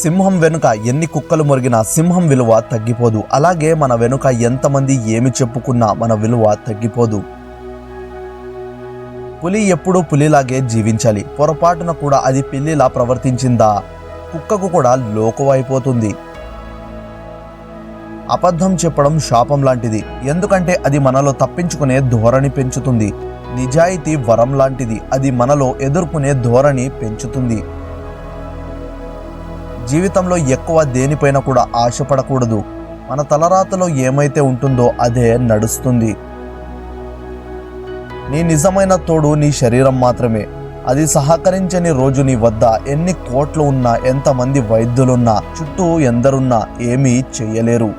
సింహం వెనుక ఎన్ని కుక్కలు మొరిగినా సింహం విలువ తగ్గిపోదు. అలాగే మన వెనుక ఎంతమంది ఏమి చెప్పుకున్నా మన విలువ తగ్గిపోదు. పులి ఎప్పుడూ పులిలాగే జీవించాలి. పొరపాటున కూడా అది పిల్లిలా ప్రవర్తించిందా కుక్కకు కూడా లోకువైపోతుంది. అబద్ధం చెప్పడం శాపం లాంటిది, ఎందుకంటే అది మనలో తప్పించుకునే ధోరణి పెంచుతుంది. నిజాయితీ వరం లాంటిది, అది మనలో ఎదుర్కొనే ధోరణి పెంచుతుంది. జీవితంలో ఎక్కువ దేనిపైన కూడా ఆశపడకూడదు. మన తలరాతలో ఏమైతే ఉంటుందో అదే నడుస్తుంది. నీ నిజమైన తోడు నీ శరీరం మాత్రమే. అది సహకరించని రోజు నీ వద్ద ఎన్ని కోట్లు ఉన్నా, ఎంతమంది వైద్యులున్నా, చుట్టూ ఎందరున్నా ఏమీ చెయ్యలేరు.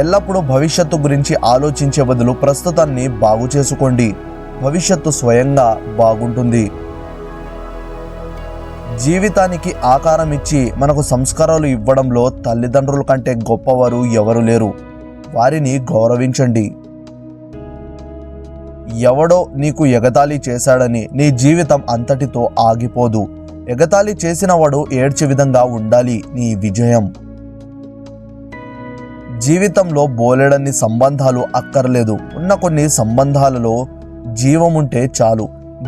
ఎల్లప్పుడూ భవిష్యత్తు గురించి ఆలోచించే బదులు ప్రస్తుతాన్ని బాగు చేసుకోండి. భవిష్యత్తు స్వయంగా బాగుంటుంది. జీవితానికి ఆకారం ఇచ్చి మనకు సంస్కారాలు ఇవ్వడంలో తల్లిదండ్రుల కంటే గొప్పవారు ఎవరు లేరు. వారిని గౌరవించండి. ఎవడో నీకు ఎగతాళి చేశాడని నీ జీవితం అంతటితో ఆగిపోదు. ఎగతాళి చేసిన వాడు ఏడ్చే విధంగా ఉండాలి నీ విజయం. జీవితంలో బోలెడన్ని సంబంధాలు అక్కర్లేదు. ఉన్న కొన్ని సంబంధాలలో జీవం ఉంటే చాలు.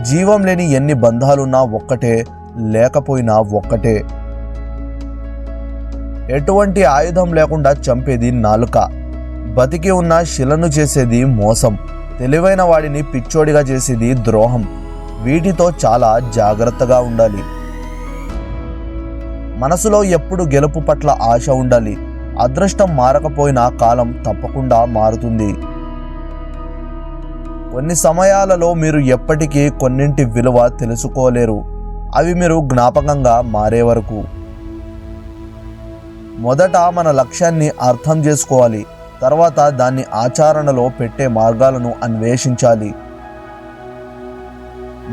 జీవం లేని ఎన్ని బంధాలున్నా ఒక్కటే, లేకపోయినా ఒక్కటే. ఎటువంటి ఆయుధం లేకుండా చంపేది నాలుక. బతికి ఉన్న శిలను చేసేది మోసం. తెలివైన వాడిని పిచ్చోడిగా చేసేది ద్రోహం. వీటితో చాలా జాగ్రత్తగా ఉండాలి. మనసులో ఎప్పుడు గెలుపు పట్ల ఆశ ఉండాలి. అదృష్టం మారకపోయినా కాలం తప్పకుండా మారుతుంది. కొన్ని సమయాలలో మీరు ఎప్పటికీ కొన్నింటి విలువ తెలుసుకోలేరు. అవి మీరు జ్ఞాపకంగా మారే వరకు. మొదట మన లక్ష్యాన్ని అర్థం చేసుకోవాలి. తర్వాత దాన్ని ఆచరణలో పెట్టే మార్గాలను అన్వేషించాలి.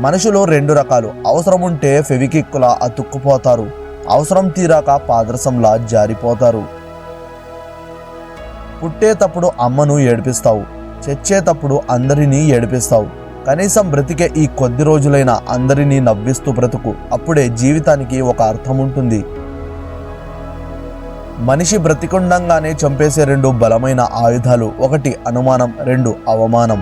మనుషులు రెండు రకాలు. అవసరం ఉంటే ఫెవికిక్కులా అతుక్కుపోతారు. అవసరం తీరాక పాదరసంలా జారిపోతారు. పుట్టేటప్పుడు అమ్మను ఏడిపిస్తావు, చచ్చేటప్పుడు అందరినీ ఏడిపిస్తావు. కనీసం బ్రతికే ఈ కొద్ది రోజులైనా అందరినీ నవ్విస్తూ బ్రతుకు. అప్పుడే జీవితానికి ఒక అర్థం ఉంటుంది. మనిషి బ్రతికుండంగానే చంపేసే రెండు బలమైన ఆయుధాలు: ఒకటి అనుమానం, రెండు అవమానం.